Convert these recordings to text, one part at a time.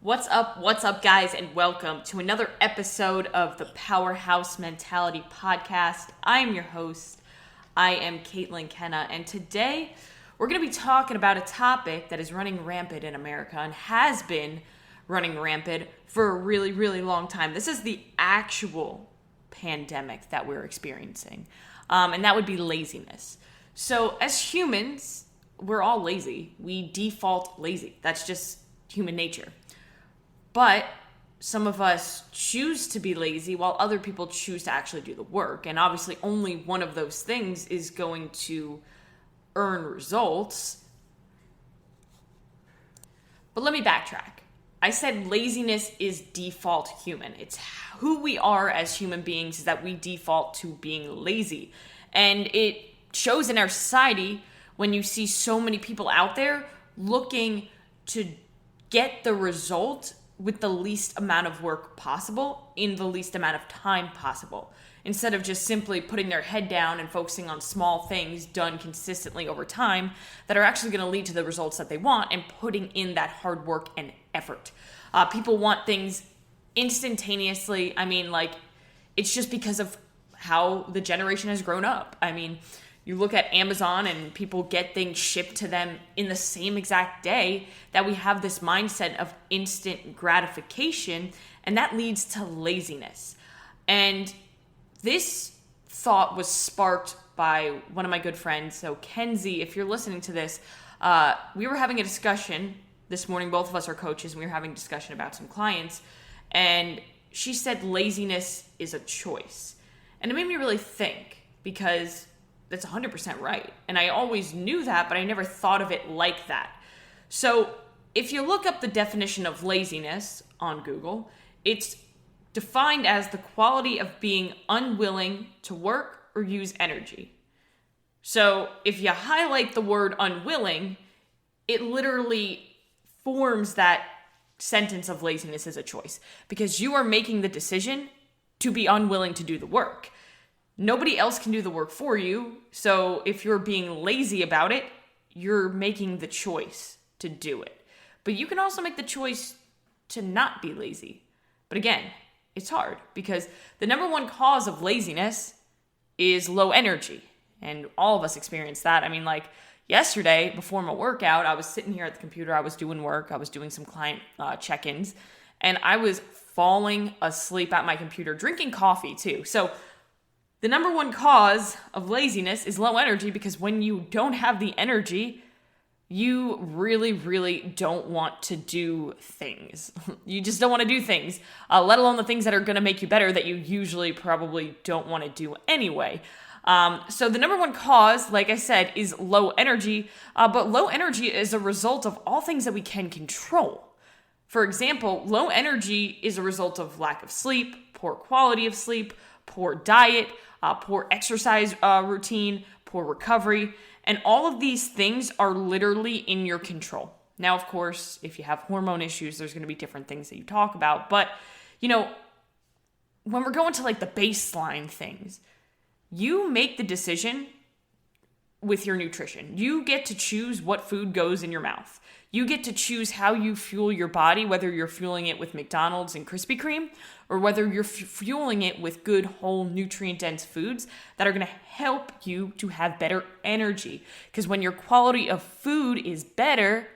What's up? What's up, guys, and welcome to another episode of the Powerhouse Mentality Podcast. I am your host. I am Caitlin Kenna, and today we're going to be talking about a topic that is running rampant in America and has been running rampant for a really, really long time. This is the actual pandemic that we're experiencing, and that would be laziness. So as humans, we're all lazy. We default lazy. That's just human nature. But some of us choose to be lazy while other people choose to actually do the work. And obviously only one of those things is going to earn results. But let me backtrack. I said laziness is default human. It's who we are as human beings, is that we default to being lazy. And it shows in our society when you see so many people out there looking to get the result with the least amount of work possible in the least amount of time possible, instead of just simply putting their head down and focusing on small things done consistently over time that are actually going to lead to the results that they want, and putting in that hard work and effort. People want things instantaneously. It's just because of how the generation has grown up. You look at Amazon and people get things shipped to them in the same exact day, that we have this mindset of instant gratification, and that leads to laziness. And this thought was sparked by one of my good friends. So Kenzie, if you're listening to this, we were having a discussion this morning. Both of us are coaches, and we were having a discussion about some clients. And she said laziness is a choice. And it made me really think, because that's 100% right. And I always knew that, but I never thought of it like that. So if you look up the definition of laziness on Google, it's defined as the quality of being unwilling to work or use energy. So if you highlight the word unwilling, it literally forms that sentence of laziness as a choice, because you are making the decision to be unwilling to do the work. Nobody else can do the work for you. So if you're being lazy about it, you're making the choice to do it. But you can also make the choice to not be lazy. But again, it's hard, because the number one cause of laziness is low energy. And all of us experience that. Yesterday, before my workout, I was sitting here at the computer. I was doing work. I was doing some client check-ins. And I was falling asleep at my computer, drinking coffee too. So the number one cause of laziness is low energy, because when you don't have the energy, you really, really don't want to do things. You just don't want to do things, let alone the things that are going to make you better that you usually probably don't want to do anyway. So the number one cause, like I said, is low energy, but low energy is a result of all things that we can control. For example, low energy is a result of lack of sleep, poor quality of sleep, poor diet, poor exercise routine, poor recovery, and all of these things are literally in your control. Now, of course, if you have hormone issues, there's going to be different things that you talk about, but when we're going to the baseline things, you make the decision with your nutrition. You get to choose what food goes in your mouth. You get to choose how you fuel your body, whether you're fueling it with McDonald's and Krispy Kreme, or whether you're fueling it with good, whole, nutrient-dense foods that are going to help you to have better energy. Because when your quality of food is better,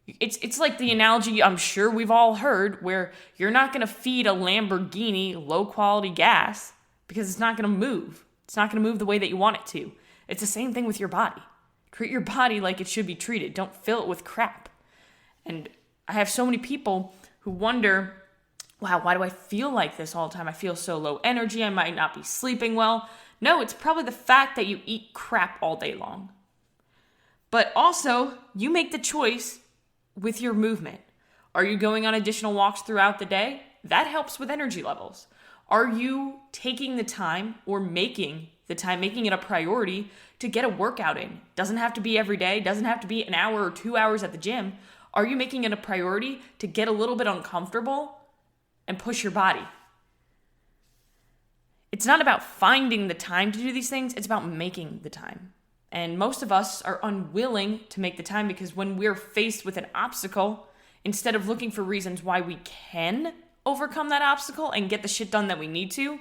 it's like the analogy I'm sure we've all heard, where you're not going to feed a Lamborghini low-quality gas because it's not going to move. It's not going to move the way that you want it to. It's the same thing with your body. Treat your body like it should be treated. Don't fill it with crap. And I have so many people who wonder, wow, why do I feel like this all the time? I feel so low energy. I might not be sleeping well. No, it's probably the fact that you eat crap all day long. But also, you make the choice with your movement. Are you going on additional walks throughout the day? That helps with energy levels. Are you taking the time or making it a priority to get a workout in? Doesn't have to be every day. Doesn't have to be an hour or 2 hours at the gym. Are you making it a priority to get a little bit uncomfortable and push your body? It's not about finding the time to do these things. It's about making the time. And most of us are unwilling to make the time, because when we're faced with an obstacle instead of looking for reasons why we can overcome that obstacle and get the shit done that we need to,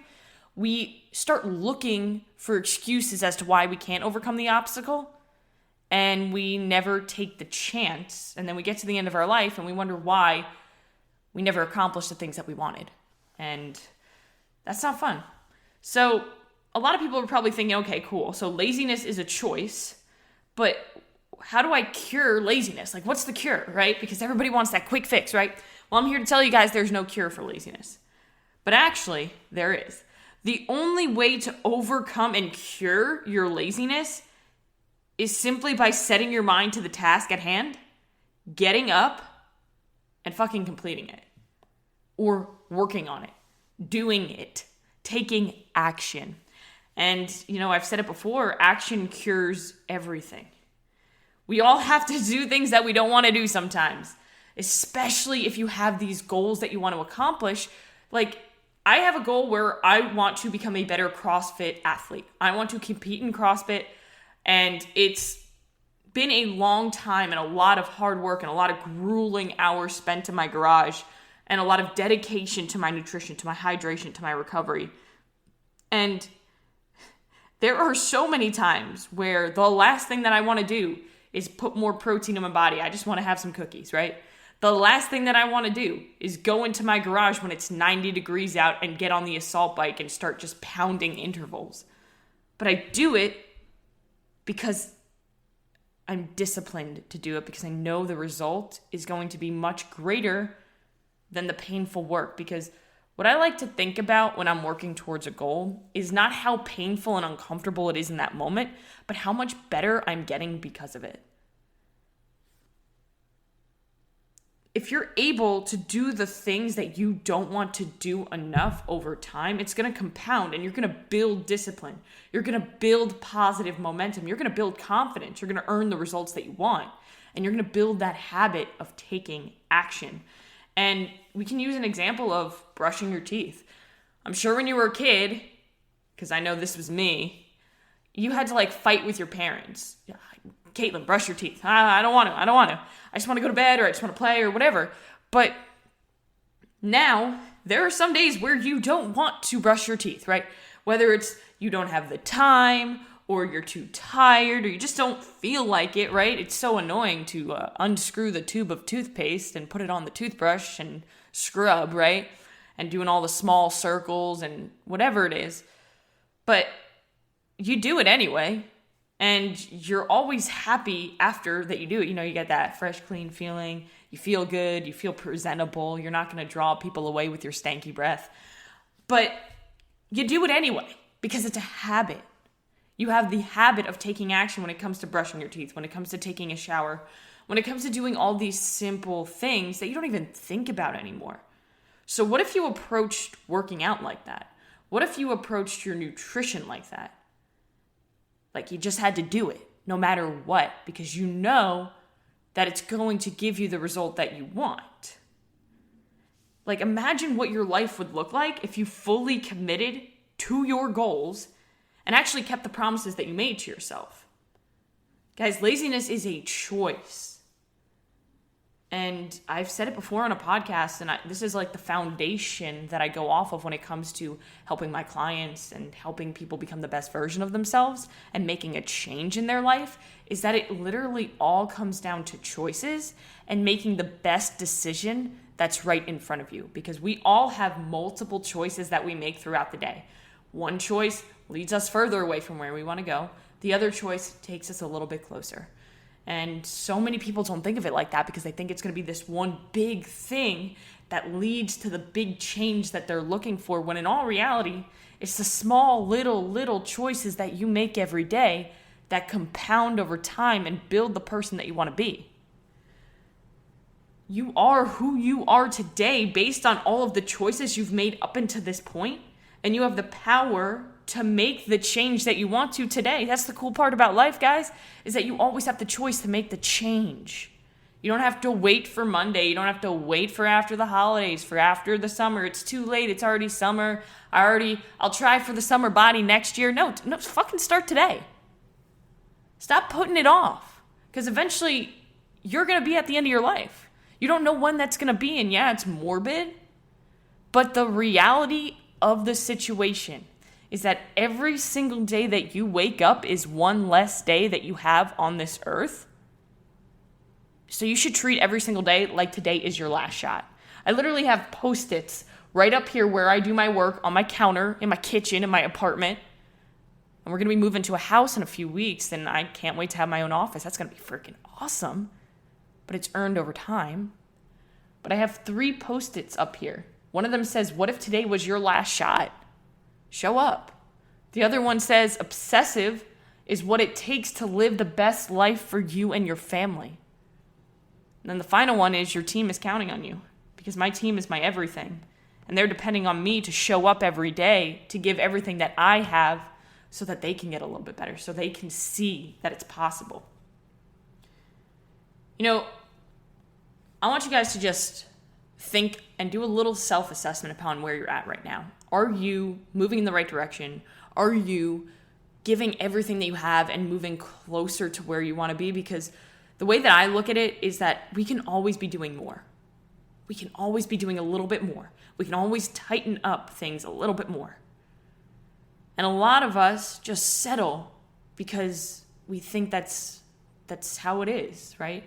we start looking for excuses as to why we can't overcome the obstacle, and we never take the chance, and then we get to the end of our life and we wonder why we never accomplished the things that we wanted. And that's not fun. So a lot of people are probably thinking, okay, cool, so laziness is a choice, but how do I cure laziness? Like, what's the cure, right? Because everybody wants that quick fix, right? Well, I'm here to tell you guys there's no cure for laziness. But actually, there is. The only way to overcome and cure your laziness is simply by setting your mind to the task at hand, getting up, and fucking completing it. Or working on it. Doing it. Taking action. And, I've said it before, action cures everything. We all have to do things that we don't want to do sometimes, especially if you have these goals that you want to accomplish. Like, I have a goal where I want to become a better CrossFit athlete. I want to compete in CrossFit, and it's been a long time and a lot of hard work and a lot of grueling hours spent in my garage and a lot of dedication to my nutrition, to my hydration, to my recovery. And there are so many times where the last thing that I want to do is put more protein in my body. I just want to have some cookies, right? The last thing that I want to do is go into my garage when it's 90 degrees out and get on the assault bike and start just pounding intervals. But I do it because I'm disciplined to do it, because I know the result is going to be much greater than the painful work. Because what I like to think about when I'm working towards a goal is not how painful and uncomfortable it is in that moment, but how much better I'm getting because of it. If you're able to do the things that you don't want to do enough over time, it's going to compound and you're going to build discipline. You're going to build positive momentum. You're going to build confidence. You're going to earn the results that you want. And you're going to build that habit of taking action. And we can use an example of brushing your teeth. I'm sure when you were a kid, because I know this was me, you had to fight with your parents. Yeah, Caitlin, brush your teeth. I don't want to. I just want to go to bed, or I just want to play, or whatever. But now, there are some days where you don't want to brush your teeth, right? Whether it's you don't have the time, or you're too tired, or you just don't feel like it, right? It's so annoying to unscrew the tube of toothpaste and put it on the toothbrush and scrub, right? And doing all the small circles and whatever it is. But you do it anyway. And you're always happy after that you do it. You get that fresh, clean feeling. You feel good. You feel presentable. You're not going to draw people away with your stanky breath. But you do it anyway because it's a habit. You have the habit of taking action when it comes to brushing your teeth, when it comes to taking a shower, when it comes to doing all these simple things that you don't even think about anymore. So what if you approached working out like that? What if you approached your nutrition like that? Like you just had to do it no matter what, because you know that it's going to give you the result that you want. Like imagine what your life would look like if you fully committed to your goals and actually kept the promises that you made to yourself. Guys, laziness is a choice. And I've said it before on a podcast, and this is the foundation that I go off of when it comes to helping my clients and helping people become the best version of themselves and making a change in their life, is that it literally all comes down to choices and making the best decision that's right in front of you. Because we all have multiple choices that we make throughout the day. One choice leads us further away from where we want to go. The other choice takes us a little bit closer. And so many people don't think of it like that because they think it's going to be this one big thing that leads to the big change that they're looking for, when in all reality, it's the small, little choices that you make every day that compound over time and build the person that you want to be. You are who you are today based on all of the choices you've made up until this point, and you have the power to make the change that you want to today. That's the cool part about life, guys, is that you always have the choice to make the change. You don't have to wait for Monday. You don't have to wait for after the holidays, for after the summer. It's too late. It's already summer. I'll try for the summer body next year. No, fucking start today. Stop putting it off, because eventually you're going to be at the end of your life. You don't know when that's going to be. And yeah, it's morbid. But the reality of the situation is that every single day that you wake up is one less day that you have on this earth. So you should treat every single day like today is your last shot. I literally have Post-its right up here where I do my work on my counter, in my kitchen, in my apartment. And we're going to be moving to a house in a few weeks, and I can't wait to have my own office. That's going to be freaking awesome. But it's earned over time. But I have 3 Post-its up here. One of them says, what if today was your last shot? Show up. The other one says, obsessive is what it takes to live the best life for you and your family. And then the final one is, your team is counting on you, because my team is my everything. And they're depending on me to show up every day, to give everything that I have so that they can get a little bit better, so they can see that it's possible. You know, I want you guys to just think and do a little self-assessment upon where you're at right now. Are you moving in the right direction? Are you giving everything that you have and moving closer to where you want to be? Because the way that I look at it is that we can always be doing more. We can always be doing a little bit more. We can always tighten up things a little bit more. And a lot of us just settle because we think that's how it is, right?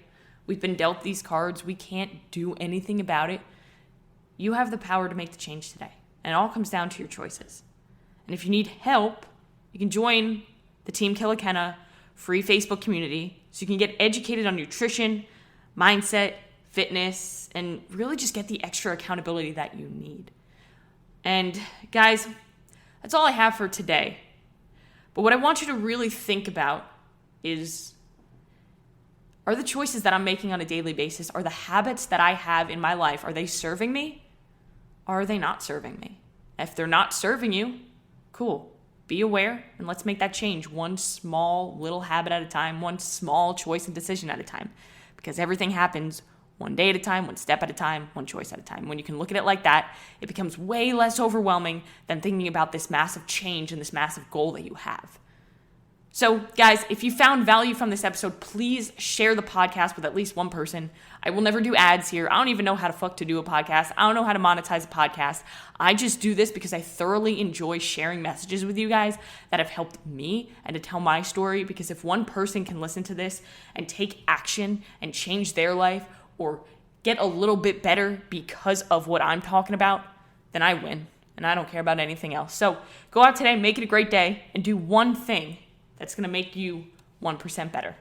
We've been dealt these cards. We can't do anything about it. You have the power to make the change today. And it all comes down to your choices. And if you need help, you can join the Team Killikenna free Facebook community so you can get educated on nutrition, mindset, fitness, and really just get the extra accountability that you need. And guys, that's all I have for today. But what I want you to really think about is, are the choices that I'm making on a daily basis, are the habits that I have in my life, are they serving me? Or are they not serving me? If they're not serving you, cool. Be aware and let's make that change one small little habit at a time, one small choice and decision at a time. Because everything happens one day at a time, one step at a time, one choice at a time. When you can look at it like that, it becomes way less overwhelming than thinking about this massive change and this massive goal that you have. So, guys, if you found value from this episode, please share the podcast with at least one person. I will never do ads here. I don't even know how to do a podcast. I don't know how to monetize a podcast. I just do this because I thoroughly enjoy sharing messages with you guys that have helped me and to tell my story. Because if one person can listen to this and take action and change their life or get a little bit better because of what I'm talking about, then I win. And I don't care about anything else. So go out today, make it a great day, and do one thing that's going to make you 1% better.